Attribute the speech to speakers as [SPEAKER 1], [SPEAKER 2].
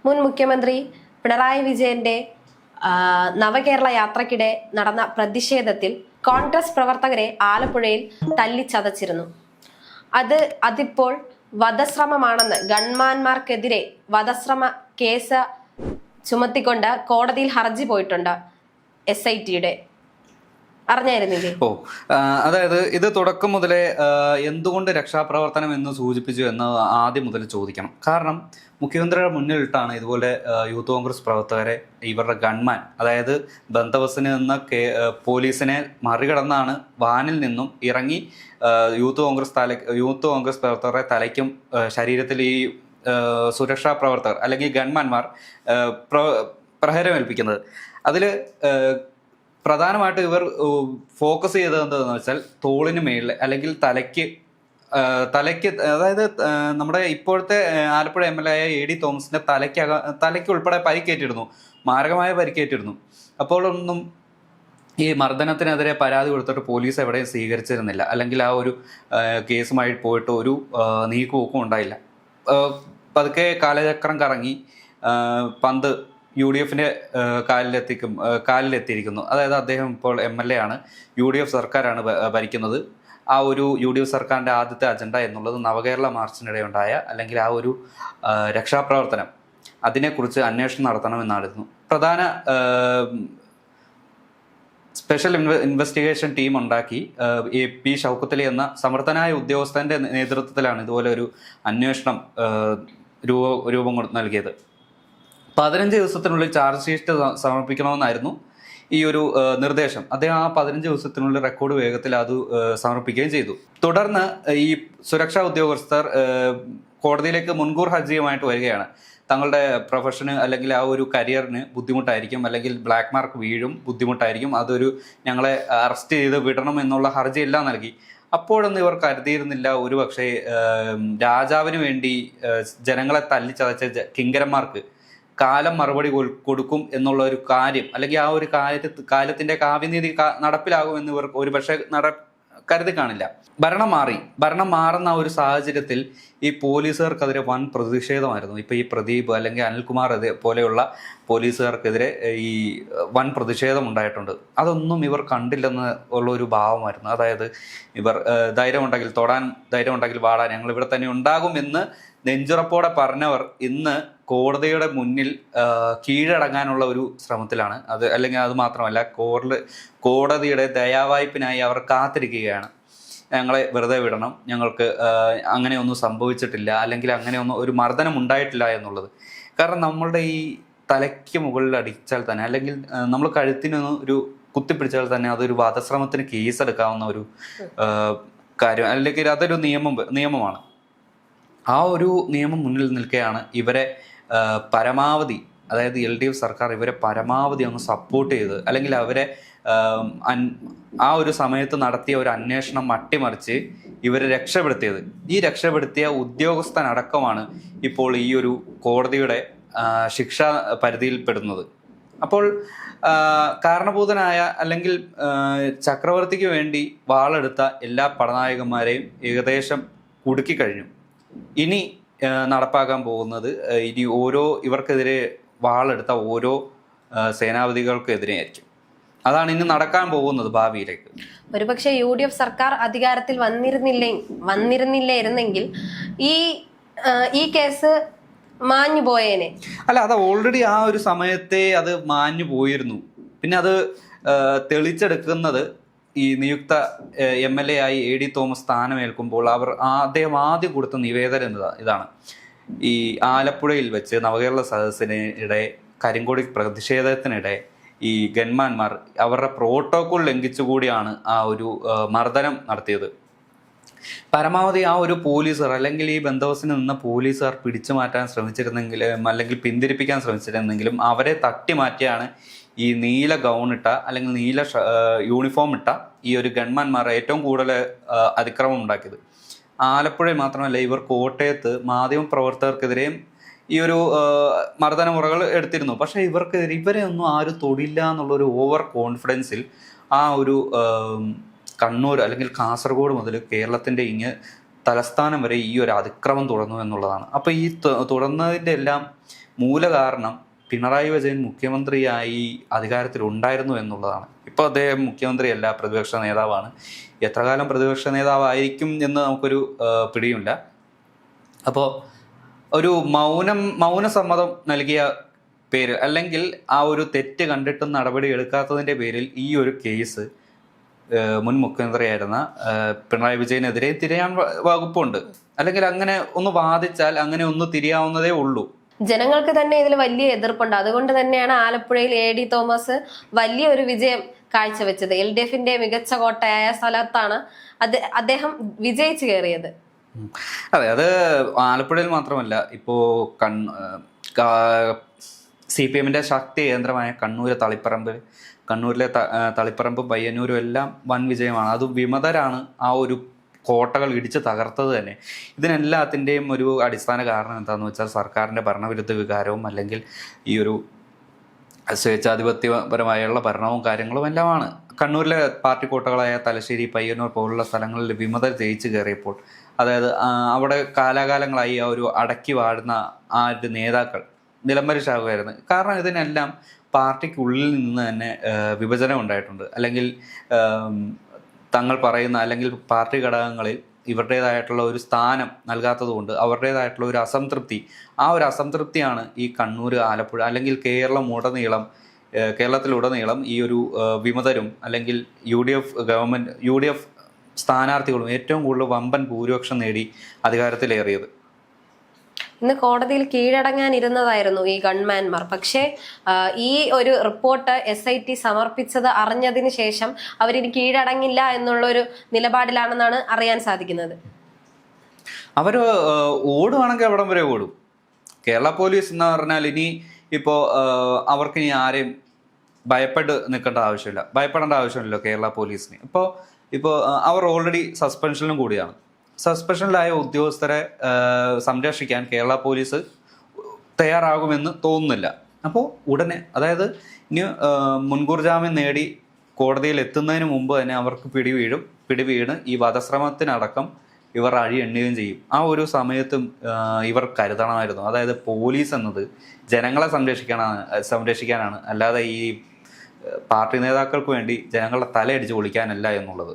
[SPEAKER 1] മുൻ മുഖ്യമന്ത്രി പിണറായി വിജയന്റെ നവകേരള യാത്രക്കിടെ നടന്ന പ്രതിഷേധത്തിൽ കോൺഗ്രസ് പ്രവർത്തകരെ ആലപ്പുഴയിൽ തല്ലിച്ചതച്ചിരുന്നു. അതിപ്പോൾ വധശ്രമമാണെന്ന് ഗൺമാന്മാർക്കെതിരെ വധശ്രമ കേസ് ചുമത്തിക്കൊണ്ട് കോടതിയിൽ ഹർജി പോയിട്ടുണ്ട് SITയുടെ. അറിഞ്ഞായിരുന്നില്ലേ?
[SPEAKER 2] അതായത് ഇത് തുടക്കം മുതലേ എന്തുകൊണ്ട് രക്ഷാപ്രവർത്തനം എന്ന് സൂചിപ്പിച്ചു എന്ന് ആദ്യം മുതൽ ചോദിക്കണം. കാരണം മുഖ്യമന്ത്രിയുടെ മുന്നിലിട്ടാണ് ഇതുപോലെ യൂത്ത് കോൺഗ്രസ് പ്രവർത്തകരെ ഇവരുടെ ഗൺമാൻ, അതായത് ബന്ദോബസ്തിന് നിന്ന പോലീസിനെ മറികടന്നാണ് വാനിൽ നിന്നും ഇറങ്ങി യൂത്ത് കോൺഗ്രസ് പ്രവർത്തകരെ തലയ്ക്കും ശരീരത്തിൽ ഈ സുരക്ഷാ പ്രവർത്തകർ അല്ലെങ്കിൽ ഗൺമാന്മാർ പ്രഹരമേൽപ്പിക്കുന്നത്. അതിൽ പ്രധാനമായിട്ട് ഇവർ ഫോക്കസ് ചെയ്തത് എന്താണെന്ന് വെച്ചാൽ തോളിന് മേളിൽ അല്ലെങ്കിൽ തലയ്ക്ക്, അതായത് നമ്മുടെ ഇപ്പോഴത്തെ ആലപ്പുഴ MLA ആയ AD തോമസിന്റെ തലയ്ക്ക് ഉൾപ്പെടെ പരിക്കേറ്റിരുന്നു, മാരകമായ പരിക്കേറ്റിരുന്നു. അപ്പോഴൊന്നും ഈ മർദ്ദനത്തിനെതിരെ പരാതി കൊടുത്തിട്ട് പോലീസ് എവിടെയും സ്വീകരിച്ചിരുന്നില്ല, അല്ലെങ്കിൽ ആ ഒരു കേസുമായി പോയിട്ട് ഒരു നീക്കുപോക്കും ഉണ്ടായില്ല. പതുക്കെ കാലചക്രം കറങ്ങി പന്ത് UDFന്റെ കാലിലെത്തിയിരിക്കുന്നു. അതായത് അദ്ദേഹം ഇപ്പോൾ MLA ആണ്, UDF സർക്കാരാണ് ഭരിക്കുന്നത്. ആ ഒരു UDF സർക്കാരിൻ്റെ ആദ്യത്തെ അജണ്ട എന്നുള്ളത് നവകേരള മാർച്ചിനിടെ ഉണ്ടായ അല്ലെങ്കിൽ ആ ഒരു രക്ഷാപ്രവർത്തനം, അതിനെക്കുറിച്ച് അന്വേഷണം നടത്തണമെന്നായിരുന്നു. പ്രധാന സ്പെഷ്യൽ ഇൻവെസ്റ്റിഗേഷൻ ടീം ഉണ്ടാക്കി P. ഷൗക്കത്ത് എന്ന സമർത്ഥനായ ഉദ്യോഗസ്ഥന്റെ നേതൃത്വത്തിലാണ് ഇതുപോലെ ഒരു അന്വേഷണം രൂപം നൽകിയത്. 15 ദിവസത്തിനുള്ളിൽ ചാർജ് ഷീറ്റ് സമർപ്പിക്കണമെന്നായിരുന്നു ഈ ഒരു നിർദ്ദേശം. അദ്ദേഹം ആ 15 ദിവസത്തിനുള്ളിൽ റെക്കോർഡ് വേഗത്തിൽ അത് സമർപ്പിക്കുകയും ചെയ്തു. തുടർന്ന് ഈ സുരക്ഷാ ഉദ്യോഗസ്ഥർ കോടതിയിലേക്ക് മുൻകൂർ ഹർജിയുമായിട്ട് വരികയാണ്. തങ്ങളുടെ പ്രൊഫഷന് അല്ലെങ്കിൽ ആ ഒരു കരിയറിന് ബുദ്ധിമുട്ടായിരിക്കും, അല്ലെങ്കിൽ ബ്ലാക്ക് മാർക്ക് വീഴും, ബുദ്ധിമുട്ടായിരിക്കും, അതൊരു ഞങ്ങളെ അറസ്റ്റ് ചെയ്ത് വിടണം എന്നുള്ള ഹർജി എല്ലാം നൽകി. അപ്പോഴൊന്നും ഇവർ കരുതിയിരുന്നില്ല ഒരു പക്ഷേ രാജാവിന് വേണ്ടി ജനങ്ങളെ തല്ലിച്ചതച്ച കിങ്കരന്മാർക്ക് കാലം മറുപടി കൊടുക്കും എന്നുള്ള ഒരു കാര്യം, അല്ലെങ്കിൽ ആ ഒരു കാലത്തിന്റെ കാവ്യനീതി നടപ്പിലാകുമെന്ന് ഇവർ ഒരു പക്ഷേ കരുതി കാണില്ല. ഭരണം മാറുന്ന ഒരു സാഹചര്യത്തിൽ ഈ പോലീസുകാർക്കെതിരെ വൻ പ്രതിഷേധമായിരുന്നു. ഇപ്പൊ ഈ പ്രദീപ് അല്ലെങ്കിൽ അനിൽകുമാർ പോലെയുള്ള പോലീസുകാർക്കെതിരെ ഈ വൻ പ്രതിഷേധം ഉണ്ടായിട്ടുണ്ട്. അതൊന്നും ഇവർ കണ്ടില്ലെന്ന് ഉള്ള ഒരു ഭാവമായിരുന്നു. അതായത് ഇവർ തൊടാൻ ധൈര്യമുണ്ടെങ്കിൽ വാടാൻ ഞങ്ങൾ ഇവിടെ തന്നെ ഉണ്ടാകും എന്ന് നെഞ്ചുറപ്പോടെ പറഞ്ഞവർ ഇന്ന് കോടതിയുടെ മുന്നിൽ കീഴടങ്ങാനുള്ള ഒരു ശ്രമത്തിലാണ്. അല്ലെങ്കിൽ അത് മാത്രമല്ല, കോടതിയുടെ ദയാവായ്പിനായി അവർ കാത്തിരിക്കുകയാണ്. ഞങ്ങളെ വെറുതെ വിടണം, ഞങ്ങൾക്ക് അങ്ങനെയൊന്നും സംഭവിച്ചിട്ടില്ല, അല്ലെങ്കിൽ അങ്ങനെയൊന്നും ഒരു മർദ്ദനം ഉണ്ടായിട്ടില്ല എന്നുള്ളത്. കാരണം നമ്മളുടെ ഈ തലയ്ക്ക് മുകളിൽ അടിച്ചാൽ തന്നെ, അല്ലെങ്കിൽ നമ്മൾ കഴുത്തിനൊന്ന് ഒരു കുത്തിപ്പിടിച്ചാൽ തന്നെ അതൊരു വധശ്രമത്തിന് കേസെടുക്കാവുന്ന ഒരു കാര്യം, അല്ലെങ്കിൽ അതൊരു നിയമമാണ്. ആ ഒരു നിയമം മുന്നിൽ നിൽക്കുകയാണ് ഇവരെ പരമാവധി, അതായത് LDF സർക്കാർ ഇവരെ പരമാവധി അങ്ങ് സപ്പോർട്ട് ചെയ്ത്, അല്ലെങ്കിൽ അവരെ ആ ഒരു സമയത്ത് നടത്തിയ ഒരു അന്വേഷണം അട്ടിമറിച്ച് ഇവരെ രക്ഷപ്പെടുത്തിയത്. ഈ രക്ഷപ്പെടുത്തിയ ഉദ്യോഗസ്ഥനടക്കമാണ് ഇപ്പോൾ ഈ ഒരു കോടതിയുടെ ശിക്ഷാ പരിധിയിൽപ്പെടുന്നത്. അപ്പോൾ കാരണഭൂതനായ അല്ലെങ്കിൽ ചക്രവർത്തിക്ക് വേണ്ടി വാളെടുത്ത എല്ലാ പടനായകന്മാരെയും ഏകദേശം കുടുക്കിക്കഴിഞ്ഞു. ഇനി നടപ്പാക്കാൻ പോകുന്നത് ഇവർക്കെതിരെ വാളെടുത്ത ഓരോ സേനാപതികൾക്കെതിരെ ആയിരിക്കും. അതാണ് ഇനി നടക്കാൻ പോകുന്നത് ഭാവിയിലേക്ക്.
[SPEAKER 1] ഒരുപക്ഷെ UDF സർക്കാർ അധികാരത്തിൽ വന്നിരുന്നില്ലായിരുന്നെങ്കിൽ ഈ കേസ് മാഞ്ഞു പോയേനെ.
[SPEAKER 2] അല്ല, അത് ഓൾറെഡി ആ ഒരു സമയത്തെ അത് മാഞ്ഞു പോയിരുന്നു. പിന്നെ അത് തെളിച്ചെടുക്കുന്നത് ഈ നിയുക്ത MLA ആയി AD തോമസ് സ്ഥാനമേൽക്കുമ്പോൾ അദ്ദേഹം ആദ്യം കൊടുത്ത നിവേദനം ഇതാണ്. ഈ ആലപ്പുഴയിൽ വെച്ച് നവകേരള സദസ്സിനിടെ കരിങ്കൊടി പ്രതിഷേധത്തിനിടെ ഈ ഗൺമാന്മാർ അവരുടെ പ്രോട്ടോകോൾ ലംഘിച്ചുകൂടിയാണ് ആ ഒരു മർദ്ദനം നടത്തിയത്. പരമാവധി ആ ഒരു പോലീസുകാർ, അല്ലെങ്കിൽ ഈ ബന്ദോബസ്തിന് നിന്ന പോലീസുകാർ പിടിച്ചു മാറ്റാൻ ശ്രമിച്ചിരുന്നെങ്കിലും അല്ലെങ്കിൽ പിന്തിരിപ്പിക്കാൻ ശ്രമിച്ചിരുന്നെങ്കിലും അവരെ തട്ടി മാറ്റിയാണ് ഈ നീല ഗൗണിട്ട അല്ലെങ്കിൽ നീല യൂണിഫോം ഇട്ട ഈ ഒരു ഗൺമാന്മാർ ഏറ്റവും കൂടുതൽ അതിക്രമം ഉണ്ടാക്കിയത്. ആലപ്പുഴയിൽ മാത്രമല്ല, ഇവർ കോട്ടയത്ത് മാധ്യമ പ്രവർത്തകർക്കെതിരെയും ഈ ഒരു മർദ്ദനമുറകൾ എടുത്തിരുന്നു. പക്ഷേ ഇവരെ ഒന്നും ആരും തൊടില്ല എന്നുള്ളൊരു ഓവർ കോൺഫിഡൻസിൽ ആ ഒരു കണ്ണൂർ അല്ലെങ്കിൽ കാസർഗോഡ് മുതൽ കേരളത്തിൻ്റെ തലസ്ഥാനം വരെ ഈ ഒരു അതിക്രമം തുടർന്നു എന്നുള്ളതാണ്. അപ്പോൾ ഈ തുടർന്നതിൻ്റെ എല്ലാം മൂലകാരണം പിണറായി വിജയൻ മുഖ്യമന്ത്രിയായി അധികാരത്തിലുണ്ടായിരുന്നു എന്നുള്ളതാണ്. ഇപ്പോൾ അദ്ദേഹം മുഖ്യമന്ത്രിയല്ല, പ്രതിപക്ഷ നേതാവാണ്. എത്ര കാലം പ്രതിപക്ഷ നേതാവായിരിക്കും എന്ന് നമുക്കൊരു പിടിയുമില്ല. അപ്പോൾ ഒരു മൗനസമ്മതം നൽകിയ പേര്, അല്ലെങ്കിൽ ആ ഒരു തെറ്റ് കണ്ടിട്ടും നടപടി എടുക്കാത്തതിൻ്റെ പേരിൽ ഈ ഒരു കേസ് മുൻ മുഖ്യമന്ത്രിയായിരുന്ന പിണറായി വിജയനെതിരെ തിരയാൻ വകുപ്പുണ്ട്. അല്ലെങ്കിൽ അങ്ങനെ ഒന്ന് വാദിച്ചാൽ അങ്ങനെ ഒന്ന് തിരിയാവുന്നതേ ഉള്ളൂ.
[SPEAKER 1] ജനങ്ങൾക്ക് തന്നെ ഇതിൽ വലിയ എതിർപ്പുണ്ട്. അതുകൊണ്ട് തന്നെയാണ് ആലപ്പുഴയിൽ AD തോമസ് വലിയൊരു വിജയം കാഴ്ചവെച്ചത്. LDFന്റെ മികച്ച കോട്ടയായ സ്ഥലത്താണ് അദ്ദേഹം വിജയിച്ചു കയറിയത്.
[SPEAKER 2] അതെ, അത് ആലപ്പുഴയിൽ മാത്രമല്ല, ഇപ്പോൾ CPMന്റെ ശക്തി കേന്ദ്രമായ കണ്ണൂരിലെ തളിപ്പറമ്പും പയ്യന്നൂരും എല്ലാം വൻ വിജയമാണ്. അതും വിമതരാണ് ആ ഒരു കോട്ടകൾ ഇടിച്ച് തകർത്തത് തന്നെ. ഇതിനെല്ലാത്തിൻ്റെയും ഒരു അടിസ്ഥാന കാരണം എന്താണെന്ന് വെച്ചാൽ സർക്കാരിൻ്റെ ഭരണവിരുദ്ധ വികാരവും അല്ലെങ്കിൽ ഈ ഒരു സ്വേച്ഛാധിപത്യപരമായുള്ള ഭരണവും കാര്യങ്ങളും എല്ലാമാണ്. കണ്ണൂരിലെ പാർട്ടി കോട്ടകളായ തലശ്ശേരി, പയ്യന്നൂർ പോലുള്ള സ്ഥലങ്ങളിൽ വിമതർ ജയിച്ചു കയറിയപ്പോൾ, അതായത് അവിടെ കാലാകാലങ്ങളായി ആ ഒരു അടക്കി വാഴുന്ന ആ ഒരു നേതാക്കൾ നിലംപരിശാകുമായിരുന്നു. കാരണം ഇതിനെല്ലാം പാർട്ടിക്കുള്ളിൽ നിന്ന് തന്നെ വിഭജനം ഉണ്ടായിട്ടുണ്ട്. അല്ലെങ്കിൽ തങ്ങൾ പറയുന്ന അല്ലെങ്കിൽ പാർട്ടി ഘടകങ്ങളിൽ ഇവരുടേതായിട്ടുള്ള ഒരു സ്ഥാനം നൽകാത്തതുകൊണ്ട് അവരുടേതായിട്ടുള്ള ഒരു അസംതൃപ്തി, ആ ഒരു അസംതൃപ്തിയാണ് ഈ കണ്ണൂർ, ആലപ്പുഴ അല്ലെങ്കിൽ കേരളത്തിലുടനീളം ഈ ഒരു വിമതരും അല്ലെങ്കിൽ UDF സ്ഥാനാർത്ഥികളും ഏറ്റവും കൂടുതൽ വമ്പൻ ഭൂരിപക്ഷം നേടി അധികാരത്തിലേറിയത്.
[SPEAKER 1] ഇന്ന് കോടതിയിൽ കീഴടങ്ങാനിരുന്നതായിരുന്നു ഈ ഗൺമാൻമാർ. പക്ഷേ ഈ ഒരു റിപ്പോർട്ട് SIT സമർപ്പിച്ചത് അറിഞ്ഞതിന് ശേഷം അവരിനി കീഴടങ്ങില്ല എന്നുള്ളൊരു നിലപാടിലാണെന്നാണ് അറിയാൻ സാധിക്കുന്നത്.
[SPEAKER 2] അവർ ഓടുവാണെങ്കിൽ അവിടം വരെ ഓടും. കേരള പോലീസ് എന്ന് പറഞ്ഞാൽ ഇനി ഇപ്പോൾ അവർക്കിനി ആരെയും ഭയപ്പെടേണ്ട ആവശ്യമില്ലല്ലോ കേരള പോലീസിന്. ഇപ്പോൾ അവർ ഓൾറെഡി സസ്പെൻഷനിലും കൂടിയാണ്. സസ്പെൻഷനിലായ ഉദ്യോഗസ്ഥരെ സംരക്ഷിക്കാൻ കേരള പോലീസ് തയ്യാറാകുമെന്ന് തോന്നുന്നില്ല. അപ്പോൾ ഉടനെ, അതായത് ഇനി മുൻകൂർ ജാമ്യം നേടി കോടതിയിൽ എത്തുന്നതിന് മുമ്പ് തന്നെ അവർക്ക് പിടിവീണ് ഈ വധശ്രമത്തിനടക്കം ഇവർ അഴി എണ്ണുകയും ചെയ്യും. ആ ഒരു സമയത്തും ഇവർ കരുതണമായിരുന്നു. അതായത് പോലീസ് എന്നത് ജനങ്ങളെ സംരക്ഷിക്കാനാണ്, അല്ലാതെ ഈ പാർട്ടി നേതാക്കൾക്ക് വേണ്ടി ജനങ്ങളുടെ തലയടിച്ച് പൊളിക്കാനല്ല എന്നുള്ളത്.